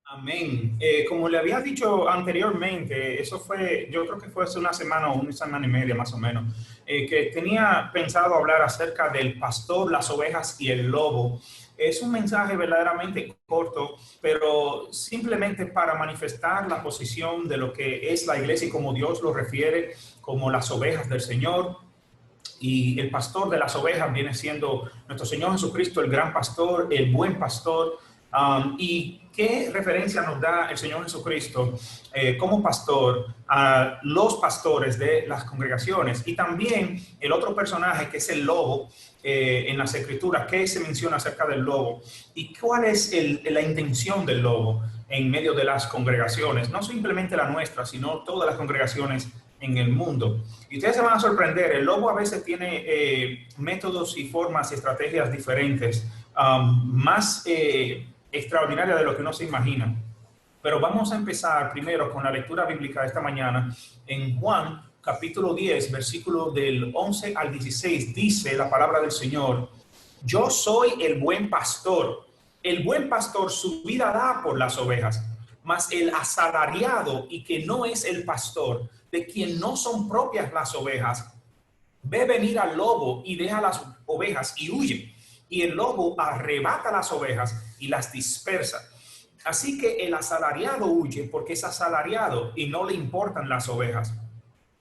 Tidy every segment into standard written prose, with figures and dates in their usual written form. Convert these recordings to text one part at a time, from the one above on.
Amén. Como le había dicho anteriormente, eso fue, yo creo que fue hace una semana y media más o menos, que tenía pensado hablar acerca del pastor, las ovejas y el lobo. Es un mensaje verdaderamente corto, pero simplemente para manifestar la posición de lo que es la iglesia y cómo Dios lo refiere como las ovejas del Señor. Y el pastor de las ovejas viene siendo nuestro Señor Jesucristo, el gran pastor, el buen pastor. ¿Y qué referencia nos da el Señor Jesucristo como pastor a los pastores de las congregaciones? Y también el otro personaje que es el lobo en las escrituras. ¿Qué se menciona acerca del lobo? ¿Y cuál es la intención del lobo en medio de las congregaciones? No simplemente la nuestra, sino todas las congregaciones en el mundo. Y ustedes se van a sorprender, el lobo a veces tiene métodos y formas y estrategias diferentes, más extraordinarias de lo que uno se imagina. Pero vamos a empezar primero con la lectura bíblica de esta mañana. En Juan capítulo 10, versículo del 11 al 16, dice la palabra del Señor: yo soy el buen pastor. El buen pastor su vida da por las ovejas, mas el asalariado y que no es el pastor, de quien no son propias las ovejas, ve venir al lobo y deja las ovejas y huye. Y el lobo arrebata las ovejas y las dispersa. Así que el asalariado huye porque es asalariado y no le importan las ovejas.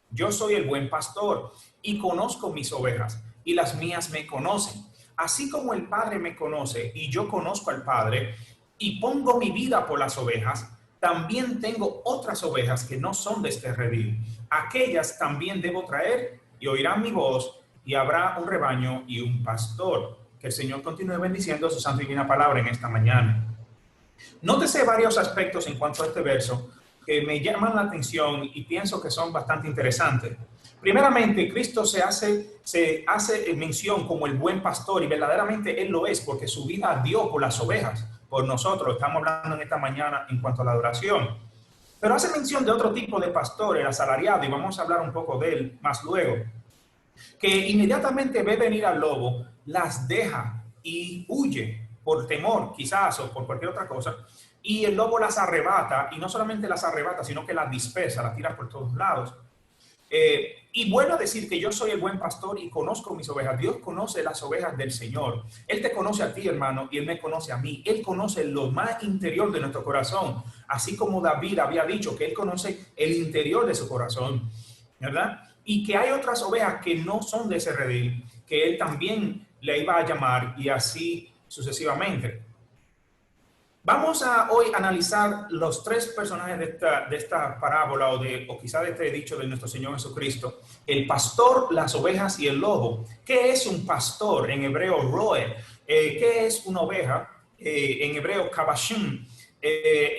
Yo soy el buen pastor y conozco mis ovejas y las mías me conocen. Así como el Padre me conoce y yo conozco al Padre y pongo mi vida por las ovejas, también tengo otras ovejas que no son de este redil. Aquellas también debo traer y oirán mi voz y habrá un rebaño y un pastor. Que el Señor continúe bendiciendo su santa y divina palabra en esta mañana. Nótese varios aspectos en cuanto a este verso que me llaman la atención y pienso que son bastante interesantes. Primeramente, Cristo se hace mención como el buen pastor, y verdaderamente Él lo es, porque su vida dio por las ovejas, por nosotros. Estamos hablando en esta mañana en cuanto a la adoración. Pero hace mención de otro tipo de pastor, el asalariado, y vamos a hablar un poco de él más luego, que inmediatamente ve venir al lobo, las deja y huye por temor quizás o por cualquier otra cosa, y el lobo las arrebata, y no solamente las arrebata, sino que las dispersa, las tira por todos lados. Y vuelvo a decir que yo soy el buen pastor y conozco mis ovejas. Dios conoce las ovejas del Señor. Él te conoce a ti, hermano, y Él me conoce a mí. Él conoce lo más interior de nuestro corazón, así como David había dicho que Él conoce el interior de su corazón, ¿verdad? Y que hay otras ovejas que no son de ese redil, que Él también le iba a llamar, y así sucesivamente. Vamos a hoy analizar los tres personajes de esta parábola o quizá de este dicho de nuestro Señor Jesucristo: el pastor, las ovejas y el lobo. ¿Qué es un pastor? En hebreo, roe. ¿Qué es una oveja? En hebreo, kabashim.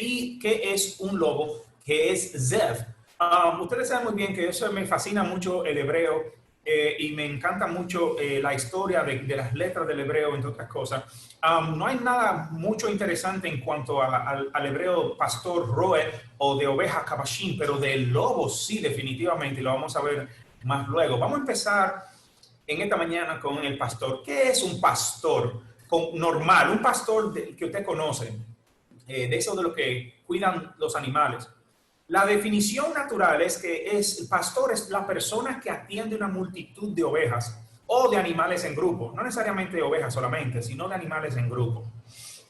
¿Y qué es un lobo? Que es zev. Ustedes saben muy bien que eso me fascina mucho el hebreo, y me encanta mucho la historia de las letras del hebreo, entre otras cosas. No hay nada mucho interesante en cuanto al hebreo pastor roe o de oveja kabashim, pero del lobo sí, definitivamente, y lo vamos a ver más luego. Vamos a empezar en esta mañana con el pastor. ¿Qué es un pastor normal? Un pastor que usted conoce, de eso de los que cuidan los animales. La definición natural es que el pastor es la persona que atiende una multitud de ovejas o de animales en grupo, no necesariamente de ovejas solamente, sino de animales en grupo.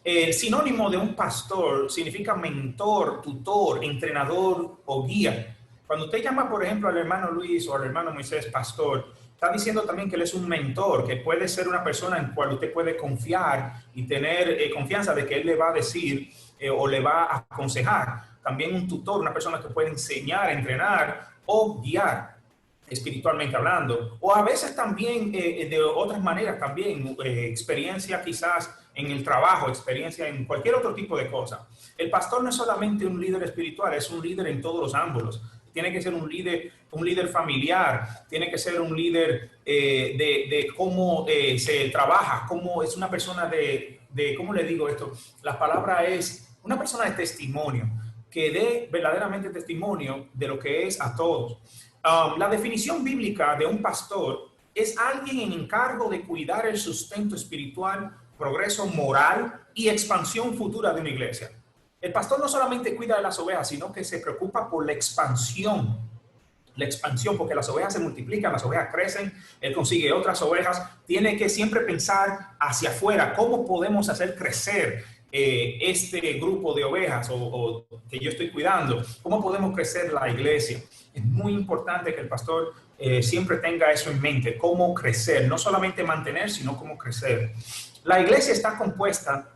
El sinónimo de un pastor significa mentor, tutor, entrenador o guía. Cuando usted llama, por ejemplo, al hermano Luis o al hermano Moisés pastor, está diciendo también que él es un mentor, que puede ser una persona en la cual usted puede confiar y tener confianza de que él le va a decir o le va a aconsejar. También un tutor, una persona que puede enseñar, entrenar o guiar espiritualmente hablando. O a veces también de otras maneras también, experiencia quizás en el trabajo, experiencia en cualquier otro tipo de cosa. El pastor no es solamente un líder espiritual, es un líder en todos los ámbitos. Tiene que ser un líder familiar, tiene que ser un líder de cómo se trabaja, cómo es una persona ¿cómo le digo esto? La palabra es una persona de testimonio, que dé verdaderamente testimonio de lo que es a todos. La definición bíblica de un pastor es alguien en encargo de cuidar el sustento espiritual, progreso moral y expansión futura de una iglesia. El pastor no solamente cuida de las ovejas, sino que se preocupa por la expansión. La expansión, porque las ovejas se multiplican, las ovejas crecen, él consigue otras ovejas, tiene que siempre pensar hacia afuera, cómo podemos hacer crecer este grupo de ovejas o que yo estoy cuidando, cómo podemos crecer la iglesia. Es muy importante que el pastor siempre tenga eso en mente, cómo crecer, no solamente mantener, sino cómo crecer. La iglesia está compuesta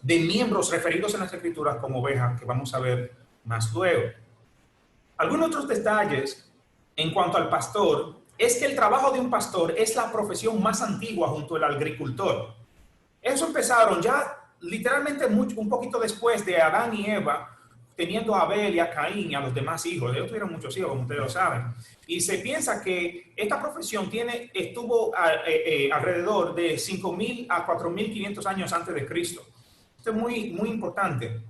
de miembros referidos en las escrituras como ovejas, que vamos a ver más luego. Algunos otros detalles en cuanto al pastor es que el trabajo de un pastor es la profesión más antigua junto al agricultor. Eso empezaron ya literalmente un poquito después de Adán y Eva, teniendo a Abel y a Caín y a los demás hijos. Ellos tuvieron muchos hijos, como ustedes lo saben. Y se piensa que esta profesión estuvo alrededor de 5.000 a 4.500 años antes de Cristo. Esto es muy, muy importante.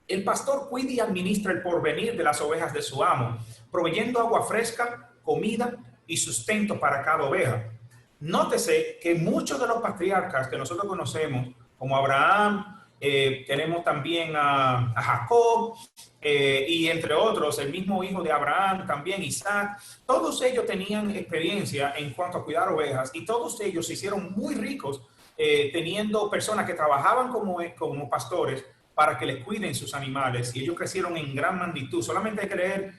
El pastor cuida y administra el porvenir de las ovejas de su amo, proveyendo agua fresca, comida y sustento para cada oveja. Nótese que muchos de los patriarcas que nosotros conocemos, como Abraham, tenemos también a Jacob, y entre otros, el mismo hijo de Abraham, también Isaac, todos ellos tenían experiencia en cuanto a cuidar ovejas y todos ellos se hicieron muy ricos teniendo personas que trabajaban como pastores para que les cuiden sus animales, y ellos crecieron en gran magnitud. Solamente hay que leer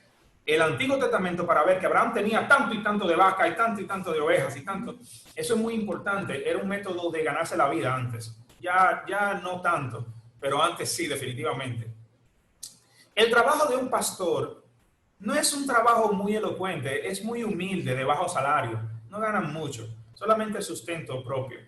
el Antiguo Testamento para ver que Abraham tenía tanto y tanto de vaca y tanto de ovejas y tanto. Eso es muy importante. Era un método de ganarse la vida antes. Ya no tanto, pero antes sí, definitivamente. El trabajo de un pastor no es un trabajo muy elocuente, es muy humilde, de bajo salario. No ganan mucho, solamente sustento propio.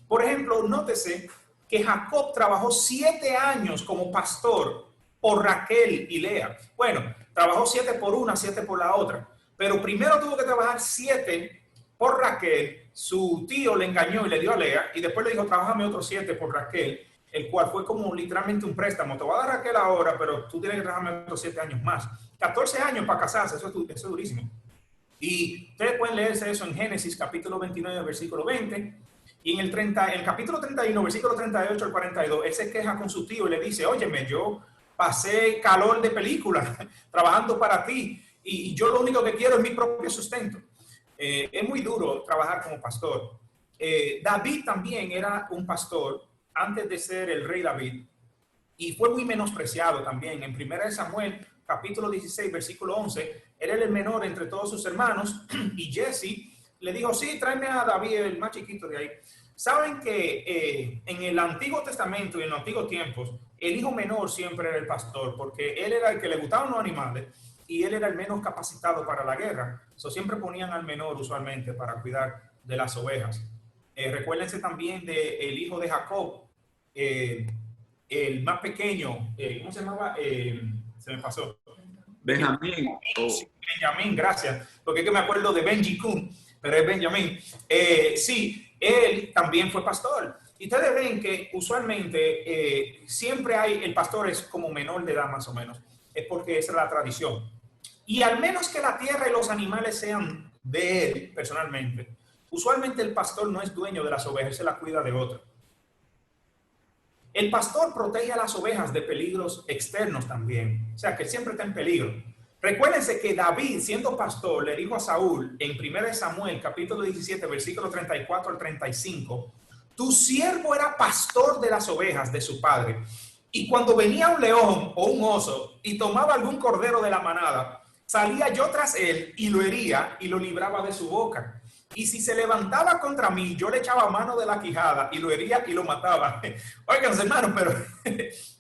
Por ejemplo, nótese que Jacob trabajó 7 años como pastor por Raquel y Lea. Bueno, trabajó 7 por una, 7 por la otra. Pero primero tuvo que trabajar 7 por Raquel. Su tío le engañó y le dio a Lea. Y después le dijo, trabájame otros 7 por Raquel. El cual fue como literalmente un préstamo. Te voy a dar Raquel ahora, pero tú tienes que trabajarme otros 7 años más. 14 años para casarse, eso es durísimo. Y ustedes pueden leerse eso en Génesis capítulo 29, versículo 20. Y en el capítulo 31, versículo 38 al 42, él se queja con su tío y le dice, óyeme, yo pasé calor de película trabajando para ti y yo lo único que quiero es mi propio sustento. Es muy duro trabajar como pastor. David también era un pastor antes de ser el rey David y fue muy menospreciado también. En 1 Samuel, capítulo 16, versículo 11, era el menor entre todos sus hermanos y Jesse le dijo, sí, tráeme a David, el más chiquito de ahí. Saben que en el Antiguo Testamento y en los antiguos tiempos, el hijo menor siempre era el pastor, porque él era el que le gustaban los animales y él era el menos capacitado para la guerra. Siempre ponían al menor usualmente para cuidar de las ovejas. Recuérdense también del hijo de Jacob, el más pequeño, ¿cómo se llamaba? Se me pasó. Benjamín. Sí, Benjamín, gracias. Porque es que me acuerdo de Benji Kun, pero es Benjamín. Sí, él también fue pastor. Y ustedes ven que usualmente siempre hay, el pastor es como menor de edad más o menos. Es porque esa es la tradición. Y al menos que la tierra y los animales sean de él personalmente, usualmente el pastor no es dueño de las ovejas, se la cuida de otro. El pastor protege a las ovejas de peligros externos también, o sea, que siempre está en peligro. Recuérdense que David, siendo pastor, le dijo a Saúl en 1 Samuel, capítulo 17, versículo 34 al 35, tu siervo era pastor de las ovejas de su padre, y cuando venía un león o un oso y tomaba algún cordero de la manada, salía yo tras él y lo hería y lo libraba de su boca. Y si se levantaba contra mí, yo le echaba mano de la quijada y lo hería y lo mataba. Oigan, hermanos, pero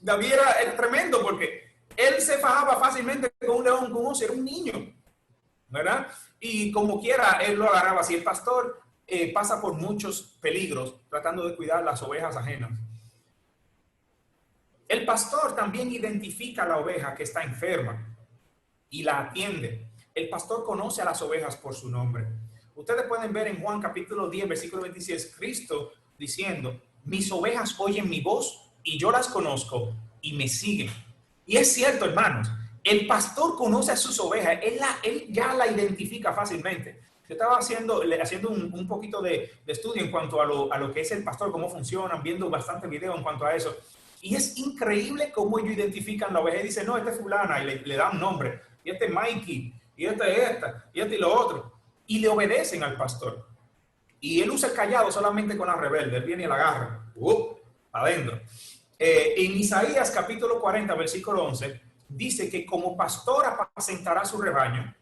David era tremendo porque él se fajaba fácilmente con un león, con un oso, era un niño, ¿verdad? Y como quiera, él lo agarraba así. El pastor pasa por muchos peligros tratando de cuidar las ovejas ajenas. El pastor también identifica a la oveja que está enferma y la atiende. El pastor conoce a las ovejas por su nombre. Ustedes pueden ver en Juan capítulo 10, versículo 26, Cristo diciendo, mis ovejas oyen mi voz y yo las conozco y me siguen. Y es cierto, hermanos, el pastor conoce a sus ovejas, él ya la identifica fácilmente. Yo estaba haciendo un poquito de estudio en cuanto a lo que es el pastor, cómo funcionan, viendo bastante video en cuanto a eso. Y es increíble cómo ellos identifican la oveja y dicen, no, este es fulana, y le dan nombre, y este es Mikey, y este es esta, y este y lo otro. Y le obedecen al pastor. Y él usa el callado solamente con la rebelde, él viene y la agarra, adentro. En Isaías capítulo 40, versículo 11, dice que como pastor apacentará su rebaño,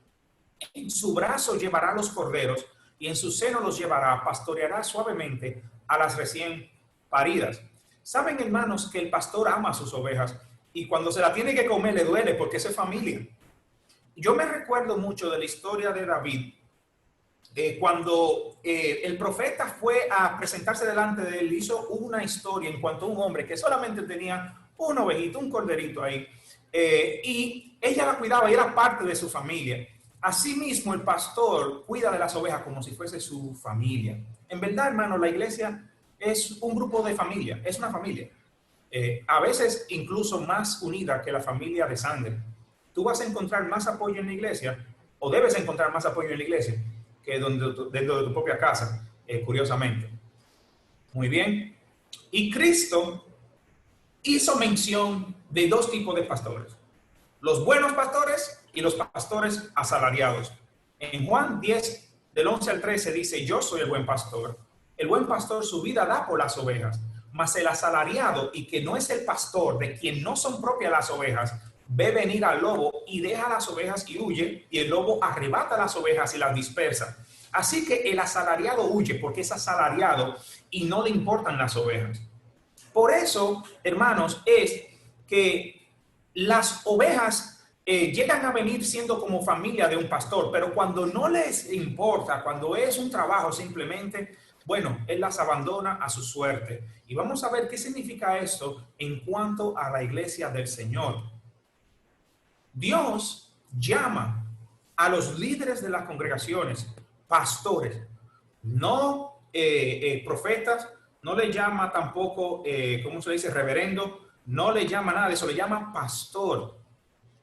en su brazo llevará los corderos y en su seno los llevará, pastoreará suavemente a las recién paridas. Saben, hermanos, que el pastor ama a sus ovejas y cuando se la tiene que comer le duele porque es familia. Yo me recuerdo mucho de la historia de David, cuando el profeta fue a presentarse delante de él, hizo una historia en cuanto a un hombre que solamente tenía un ovejito, un corderito ahí, y ella la cuidaba y era parte de su familia. Asimismo, el pastor cuida de las ovejas como si fuese su familia. En verdad, hermano, la iglesia es un grupo de familia, es una familia. A veces incluso más unida que la familia de sangre. Tú vas a encontrar más apoyo en la iglesia, o debes encontrar más apoyo en la iglesia, que dentro de tu propia casa, curiosamente. Muy bien. Y Cristo hizo mención de dos tipos de pastores: los buenos pastores y los pastores asalariados. En Juan 10, del 11 al 13 dice, yo soy el buen pastor. El buen pastor su vida da por las ovejas, mas el asalariado, y que no es el pastor, de quien no son propias las ovejas, ve venir al lobo y deja las ovejas y huye, y el lobo arrebata las ovejas y las dispersa. Así que el asalariado huye porque es asalariado y no le importan las ovejas. Por eso, hermanos, es que las ovejas llegan a venir siendo como familia de un pastor, pero cuando no les importa, cuando es un trabajo simplemente, bueno, él las abandona a su suerte. Y vamos a ver qué significa esto en cuanto a la iglesia del Señor. Dios llama a los líderes de las congregaciones pastores, no profetas, no le llama tampoco, ¿cómo se dice? Reverendo, no le llama nada de eso, le llama pastor.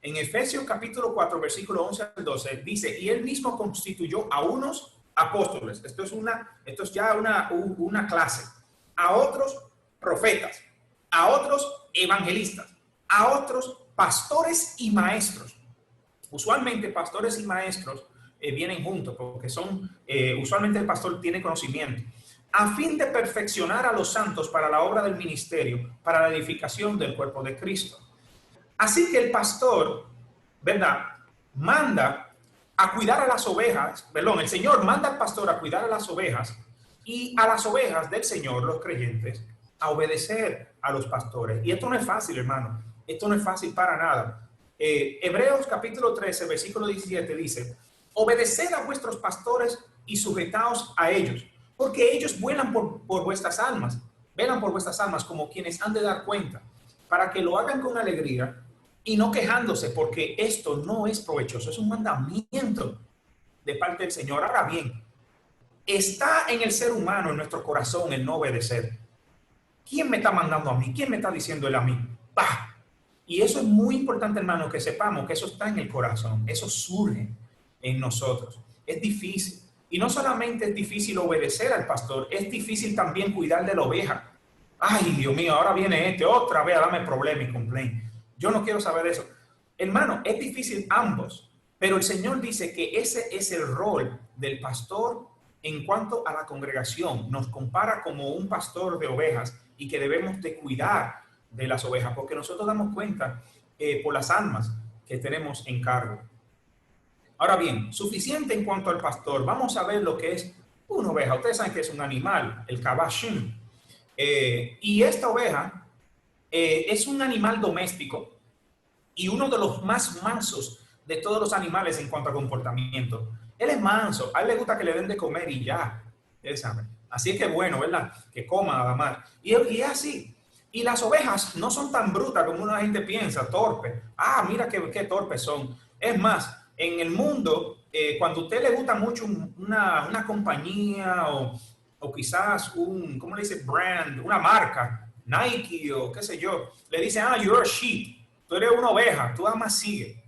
En Efesios capítulo 4, versículo 11 al 12, dice, y él mismo constituyó a unos apóstoles, esto es ya una clase, a otros profetas, a otros evangelistas, a otros pastores y maestros. Usualmente pastores y maestros vienen juntos porque usualmente el pastor tiene conocimiento, a fin de perfeccionar a los santos para la obra del ministerio, para la edificación del cuerpo de Cristo. Así que el pastor, ¿verdad?, manda a cuidar a las ovejas, el Señor manda al pastor a cuidar a las ovejas y a las ovejas del Señor, los creyentes, a obedecer a los pastores. Y esto no es fácil, hermano, esto no es fácil para nada. Hebreos capítulo 13, versículo 17 dice, obedeced a vuestros pastores y sujetaos a ellos, porque ellos vuelan por vuestras almas, velan por vuestras almas como quienes han de dar cuenta, para que lo hagan con alegría y no quejándose, porque esto no es provechoso, es un mandamiento de parte del Señor. Ahora bien, está en el ser humano, en nuestro corazón, el no obedecer. ¿Quién me está mandando a mí? ¿Quién me está diciendo él a mí? ¡Bah! Y eso es muy importante, hermano, que sepamos que eso está en el corazón, eso surge en nosotros. Es difícil. Y no solamente es difícil obedecer al pastor, es difícil también cuidar de la oveja. Ay, Dios mío, ahora viene otra vez a darme problema y complain. Yo no quiero saber de eso. Hermano, es difícil ambos, pero el Señor dice que ese es el rol del pastor en cuanto a la congregación. Nos compara como un pastor de ovejas y que debemos de cuidar de las ovejas, porque nosotros damos cuenta por las almas que tenemos en cargo. Ahora bien, suficiente en cuanto al pastor. Vamos a ver lo que es una oveja. Ustedes saben que es un animal, el kabashim. Y esta oveja es un animal doméstico y uno de los más mansos de todos los animales en cuanto a comportamiento. Él es manso, a él le gusta que le den de comer y ya. Ustedes saben. Así es que bueno, ¿verdad? Que coma nada más. Y es así. Y las ovejas no son tan brutas como una gente piensa, torpe. Ah, mira qué torpes son. Es más, en el mundo, cuando a usted le gusta mucho una compañía o quizás ¿cómo le dice? Brand, una marca, Nike o qué sé yo, le dicen, you're a sheep, tú eres una oveja, tú nada más sigue.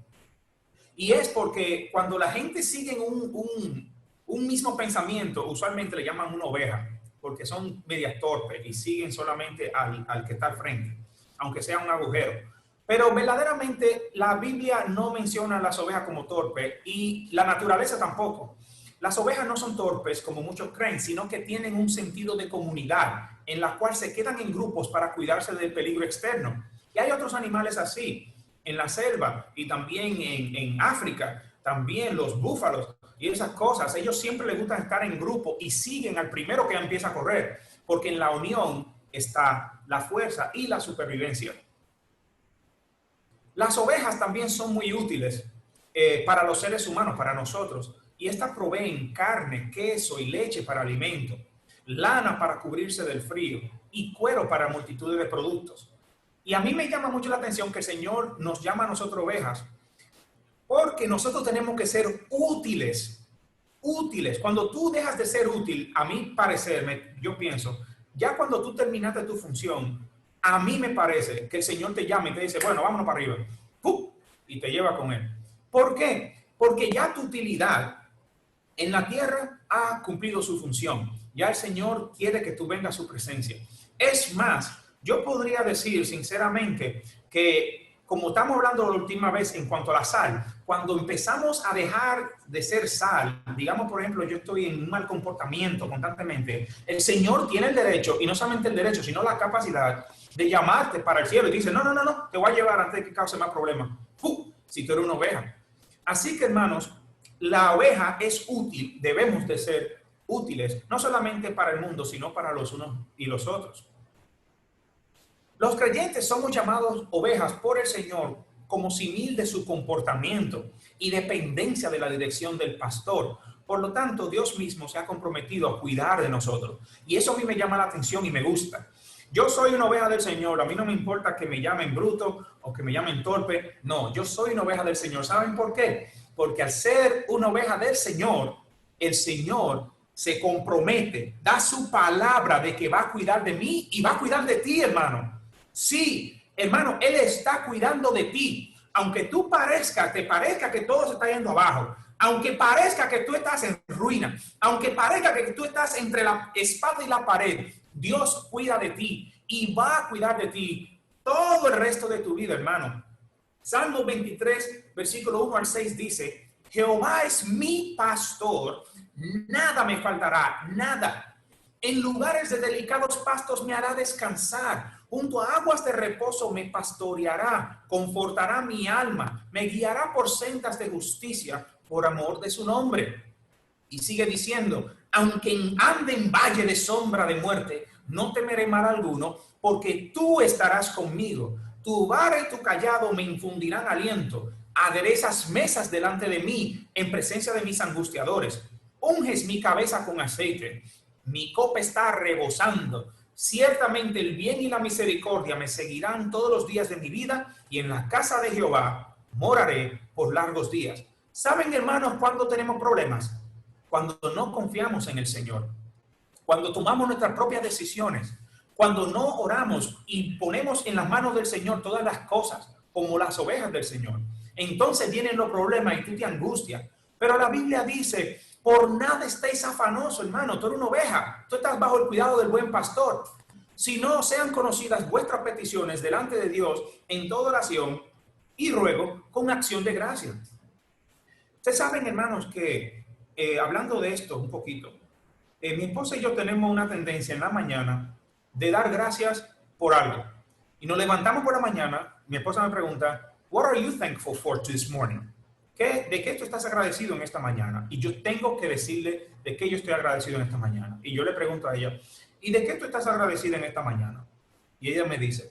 Y es porque cuando la gente sigue un mismo pensamiento, usualmente le llaman una oveja, porque son medias torpes y siguen solamente al que está al frente. aunque sea un agujero. Pero verdaderamente la Biblia no menciona a las ovejas como torpes y la naturaleza tampoco. Las ovejas no son torpes como muchos creen, sino que tienen un sentido de comunidad en la cual se quedan en grupos para cuidarse del peligro externo. Y hay otros animales así en la selva y también en África, también los búfalos y esas cosas. Ellos siempre les gusta estar en grupo y siguen al primero que empieza a correr, porque en la unión está la fuerza y la supervivencia. Las ovejas también son muy útiles para los seres humanos, para nosotros. Y estas proveen carne, queso y leche para alimento, lana para cubrirse del frío y cuero para multitud de productos. Y a mí me llama mucho la atención que el Señor nos llama a nosotros ovejas, porque nosotros tenemos que ser útiles. Útiles. Cuando tú dejas de ser útil, a mi parecer, yo pienso, ya cuando tú terminaste tu función, a mí me parece que el Señor te llama y te dice, bueno, vámonos para arriba. ¡Pum! Y te lleva con Él. ¿Por qué? Porque ya tu utilidad en la tierra ha cumplido su función. Ya el Señor quiere que tú vengas a su presencia. Es más, yo podría decir sinceramente que, como estamos hablando la última vez en cuanto a la sal, cuando empezamos a dejar de ser sal, digamos, por ejemplo, yo estoy en un mal comportamiento constantemente, el Señor tiene el derecho, y no solamente el derecho, sino la capacidad de llamarte para el cielo y dice, no, te voy a llevar antes de que cause más problemas. Si tú eres una oveja. Así que, hermanos, la oveja es útil, debemos de ser útiles, no solamente para el mundo, sino para los unos y los otros. Los creyentes somos llamados ovejas por el Señor como símil de su comportamiento y dependencia de la dirección del pastor. Por lo tanto, Dios mismo se ha comprometido a cuidar de nosotros. Y eso a mí me llama la atención y me gusta. Yo soy una oveja del Señor. A mí no me importa que me llamen bruto o que me llamen torpe. No, yo soy una oveja del Señor. ¿Saben por qué? Porque al ser una oveja del Señor, el Señor se compromete, da su palabra de que va a cuidar de mí y va a cuidar de ti, hermano. Sí, hermano, Él está cuidando de ti. Aunque te parezca que todo se está yendo abajo, aunque parezca que tú estás en ruina, aunque parezca que tú estás entre la espada y la pared, Dios cuida de ti y va a cuidar de ti todo el resto de tu vida, hermano. Salmo 23, versículo 1 al 6 dice, Jehová es mi pastor, nada me faltará, nada. En lugares de delicados pastos me hará descansar, junto a aguas de reposo me pastoreará, confortará mi alma, me guiará por sendas de justicia, por amor de su nombre. Y sigue diciendo, aunque ande en valle de sombra de muerte, no temeré mal alguno, porque tú estarás conmigo. Tu vara y tu callado me infundirán aliento. Aderezas mesas delante de mí, en presencia de mis angustiadores. Unges mi cabeza con aceite. Mi copa está rebosando. Ciertamente el bien y la misericordia me seguirán todos los días de mi vida, y en la casa de Jehová moraré por largos días. ¿Saben, hermanos, cuándo tenemos problemas? Cuando no confiamos en el Señor. Cuando tomamos nuestras propias decisiones. Cuando no oramos y ponemos en las manos del Señor todas las cosas, como las ovejas del Señor. Entonces vienen los problemas y tú te angustias. Pero la Biblia dice, por nada estéis afanosos, hermano. Tú eres una oveja. Tú estás bajo el cuidado del buen pastor. Si no sean conocidas vuestras peticiones delante de Dios en toda oración y ruego con acción de gracia. Ustedes saben, hermanos, que hablando de esto un poquito, mi esposa y yo tenemos una tendencia en la mañana de dar gracias por algo. Y nos levantamos por la mañana, mi esposa me pregunta, what are you thankful for this morning? ¿De qué tú estás agradecido en esta mañana? Y yo tengo que decirle de qué yo estoy agradecido en esta mañana. Y yo le pregunto a ella, ¿y de qué tú estás agradecida en esta mañana? Y ella me dice,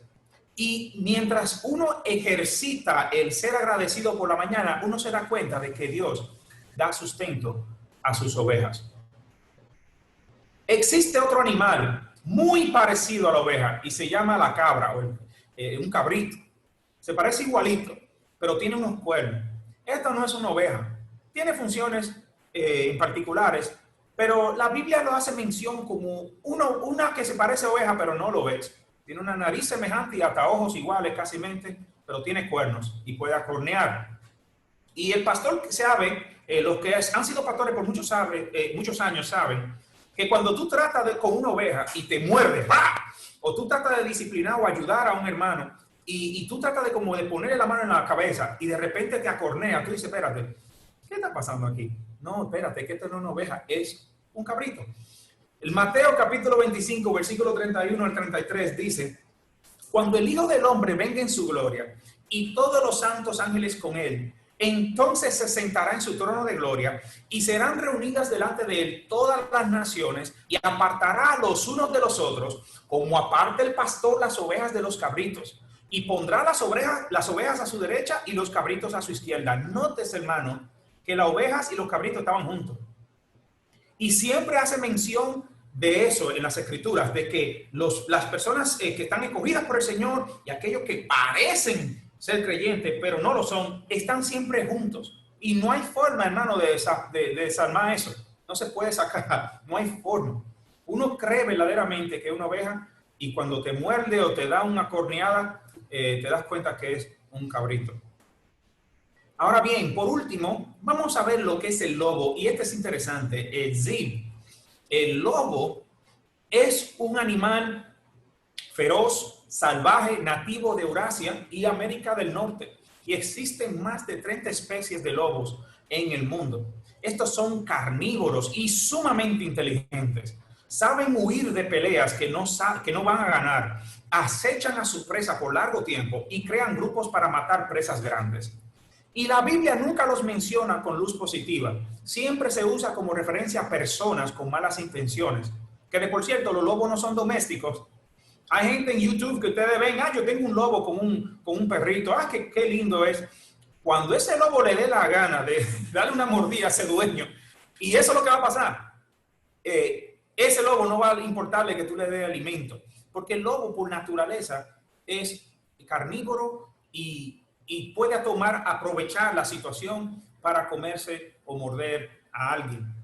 y mientras uno ejercita el ser agradecido por la mañana, uno se da cuenta de que Dios da sustento a sus ovejas. Existe otro animal muy parecido a la oveja y se llama la cabra o un cabrito. Se parece igualito, pero tiene unos cuernos. Esta no es una oveja. Tiene funciones en particulares, pero la Biblia lo hace mención como una que se parece a oveja, pero no lo es. Tiene una nariz semejante y hasta ojos iguales casi, pero tiene cuernos y puede acornear. Y el pastor sabe, los que han sido pastores por muchos años saben, que cuando tú tratas con una oveja y te muerde, ¡bah!, o tú tratas de disciplinar o ayudar a un hermano y tú tratas de como de ponerle la mano en la cabeza y de repente te acornea, tú dices, espérate, ¿qué está pasando aquí? No, espérate, que esto no es una oveja, es un cabrito. El Mateo capítulo 25, versículo 31 al 33 dice, cuando el Hijo del Hombre venga en su gloria y todos los santos ángeles con él, entonces se sentará en su trono de gloria y serán reunidas delante de él todas las naciones y apartará a los unos de los otros, como aparta el pastor las ovejas de los cabritos, y pondrá las ovejas a su derecha y los cabritos a su izquierda. Notes, hermano, que las ovejas y los cabritos estaban juntos. Y siempre hace mención de eso en las escrituras, de que las personas que están escogidas por el Señor y aquellos que parecen ser creyentes, pero no lo son, están siempre juntos. Y no hay forma, hermano, de desarmar eso. No se puede sacar, no hay forma. Uno cree verdaderamente que es una oveja y cuando te muerde o te da una corneada, te das cuenta que es un cabrito. Ahora bien, por último, vamos a ver lo que es el lobo. Y este es interesante, el Zib. El lobo es un animal feroz, salvaje, nativo de Eurasia y América del Norte. Y existen más de 30 especies de lobos en el mundo. Estos son carnívoros y sumamente inteligentes. Saben huir de peleas que no van a ganar. Acechan a su presa por largo tiempo y crean grupos para matar presas grandes. Y la Biblia nunca los menciona con luz positiva. Siempre se usa como referencia a personas con malas intenciones. Que de por cierto, los lobos no son domésticos. Hay gente en YouTube que ustedes ven, yo tengo un lobo con un perrito. Qué lindo es. Cuando ese lobo le dé la gana de darle una mordida a ese dueño, y eso es lo que va a pasar. Ese lobo no va a importarle que tú le des alimento. Porque el lobo por naturaleza es carnívoro y puede aprovechar la situación para comerse o morder a alguien.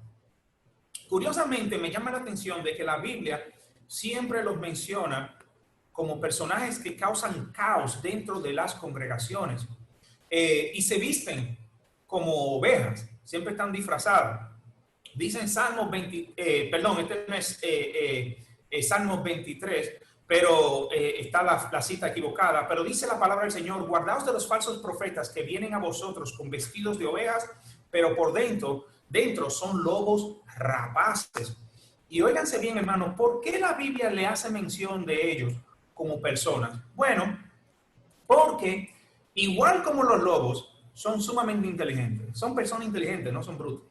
Curiosamente, me llama la atención de que la Biblia siempre los menciona como personajes que causan caos dentro de las congregaciones y se visten como ovejas, siempre están disfrazadas. Dicen Salmos 20, este no es Salmos 23, pero está la cita equivocada, pero dice la palabra del Señor, guardaos de los falsos profetas que vienen a vosotros con vestidos de ovejas, pero por dentro son lobos rapaces. Y óiganse bien, hermanos, ¿por qué la Biblia le hace mención de ellos como personas? Bueno, porque igual como los lobos, son sumamente inteligentes. Son personas inteligentes, no son brutos.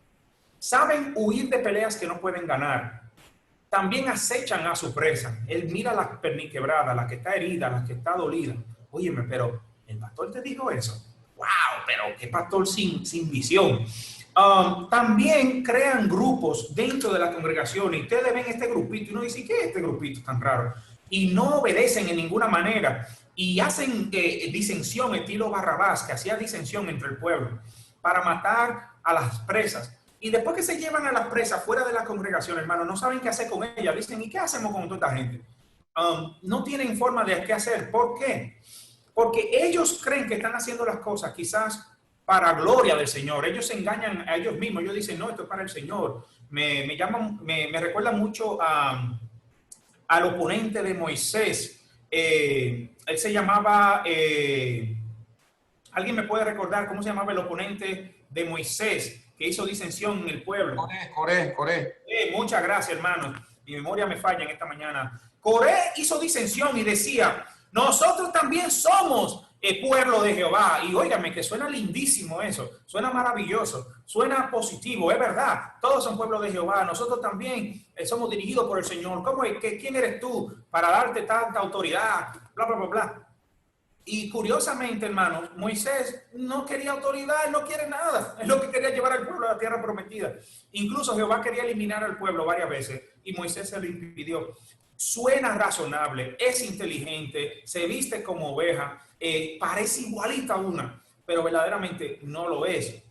Saben huir de peleas que no pueden ganar. También acechan a su presa. Él mira la perniquebrada, la que está herida, la que está dolida. Óyeme, pero el pastor te dijo eso. ¡Wow! Pero qué pastor sin visión. También crean grupos dentro de la congregación y ustedes ven este grupito y uno dice, ¿qué es este grupito tan raro? Y no obedecen en ninguna manera y hacen disensión, estilo Barrabás, que hacía disensión entre el pueblo para matar a las presas. Y después que se llevan a las presas fuera de la congregación, hermano, no saben qué hacer con ellas. Dicen, ¿y qué hacemos con toda esta gente? No tienen forma de qué hacer. ¿Por qué? Porque ellos creen que están haciendo las cosas quizás para gloria del Señor. Ellos se engañan a ellos mismos. Ellos dicen, no, esto es para el Señor. Me recuerda mucho al oponente de Moisés. Él se llamaba... ¿alguien me puede recordar cómo se llamaba el oponente de Moisés que hizo disensión en el pueblo? Coré. Muchas gracias, hermano. Mi memoria me falla en esta mañana. Coré hizo disensión y decía, nosotros también somos el pueblo de Jehová. Y óigame, que suena lindísimo eso, suena maravilloso, suena positivo, es verdad. Todos son pueblo de Jehová, nosotros también somos dirigidos por el Señor. ¿Quién eres tú para darte tanta autoridad? Bla, bla, bla, bla. Y curiosamente, hermanos, Moisés no quería autoridad, él no quiere nada. Es lo que quería llevar al pueblo a la tierra prometida. Incluso Jehová quería eliminar al pueblo varias veces y Moisés se lo impidió. Suena razonable, es inteligente, se viste como oveja, parece igualita a una, pero verdaderamente no lo es.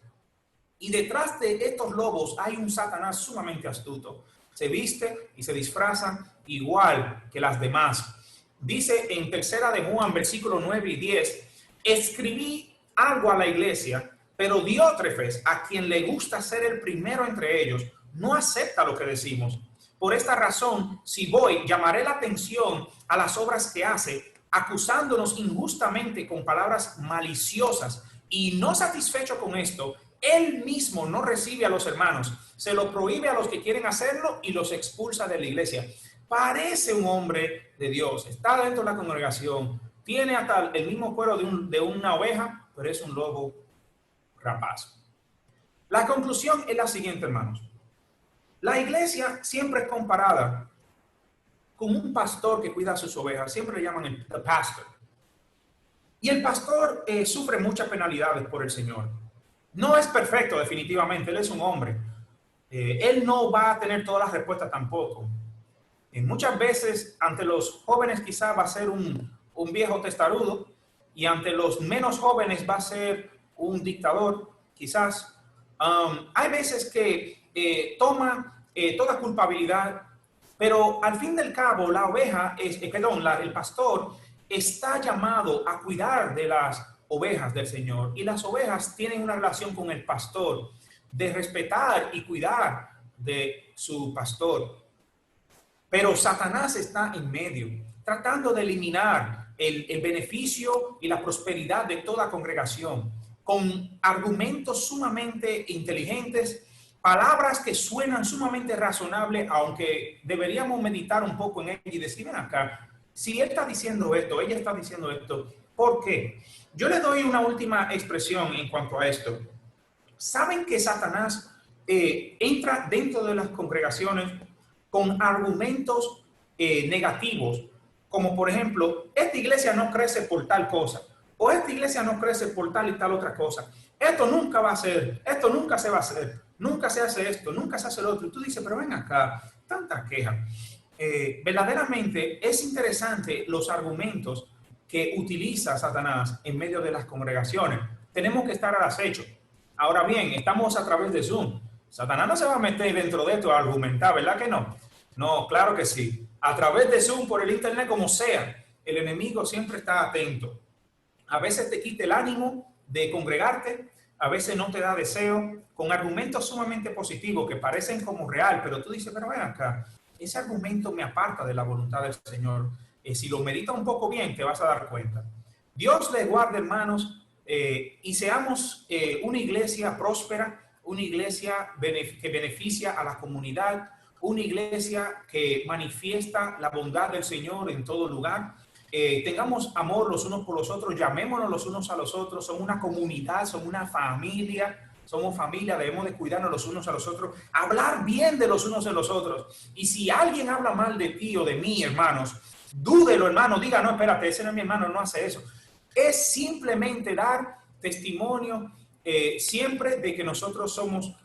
Y detrás de estos lobos hay un Satanás sumamente astuto. Se viste y se disfraza igual que las demás. Dice en tercera de Juan, versículo 9 y 10, escribí algo a la iglesia, pero Diótrefes, a quien le gusta ser el primero entre ellos, no acepta lo que decimos, Por esta razón, si voy, llamaré la atención a las obras que hace, acusándonos injustamente con palabras maliciosas. Y no satisfecho con esto, él mismo no recibe a los hermanos, se lo prohíbe a los que quieren hacerlo y los expulsa de la iglesia. Parece un hombre de Dios, está dentro de la congregación, tiene hasta el mismo cuero de una oveja, pero es un lobo rapaz. La conclusión es la siguiente, hermanos. La iglesia siempre es comparada con un pastor que cuida a sus ovejas, siempre le llaman el pastor. Y el pastor sufre muchas penalidades por el Señor. No es perfecto, definitivamente, él es un hombre. Él no va a tener todas las respuestas tampoco. Muchas veces ante los jóvenes quizá va a ser un viejo testarudo y ante los menos jóvenes va a ser un dictador, quizás. Hay veces que toma toda culpabilidad, pero al fin del cabo la oveja, el pastor está llamado a cuidar de las ovejas del Señor, y las ovejas tienen una relación con el pastor de respetar y cuidar de su pastor. Pero Satanás está en medio, tratando de eliminar el beneficio y la prosperidad de toda congregación, con argumentos sumamente inteligentes, palabras que suenan sumamente razonables, aunque deberíamos meditar un poco en ello y decir, ven acá, si él está diciendo esto, ella está diciendo esto, ¿por qué? Yo le doy una última expresión en cuanto a esto. ¿Saben que Satanás entra dentro de las congregaciones con argumentos negativos? Como por ejemplo, esta iglesia no crece por tal cosa, o esta iglesia no crece por tal y tal otra cosa. Esto nunca va a ser, esto nunca se va a hacer, nunca se hace esto, nunca se hace lo otro. Y tú dices, pero ven acá, tanta queja. Verdaderamente es interesante los argumentos que utiliza Satanás en medio de las congregaciones. Tenemos que estar al acecho. Ahora bien, estamos a través de Zoom. Satanás no se va a meter dentro de esto a argumentar, ¿verdad que no? No, claro que sí. A través de Zoom, por el internet, como sea, el enemigo siempre está atento. A veces te quita el ánimo de congregarte, a veces no te da deseo, con argumentos sumamente positivos que parecen como real, pero tú dices, pero ven acá, ese argumento me aparta de la voluntad del Señor. Si lo meditas un poco bien, te vas a dar cuenta. Dios les guarde, hermanos, y seamos una iglesia próspera, una iglesia que beneficia a la comunidad, una iglesia que manifiesta la bondad del Señor en todo lugar. Tengamos amor los unos por los otros, llamémonos los unos a los otros, somos una comunidad, somos una familia, somos familia, debemos de cuidarnos los unos a los otros, hablar bien de los unos de los otros. Y si alguien habla mal de ti o de mí, hermanos, dúdelo, hermano, diga, no, espérate, ese no es mi hermano, no hace eso. Es simplemente dar testimonio siempre de que nosotros somos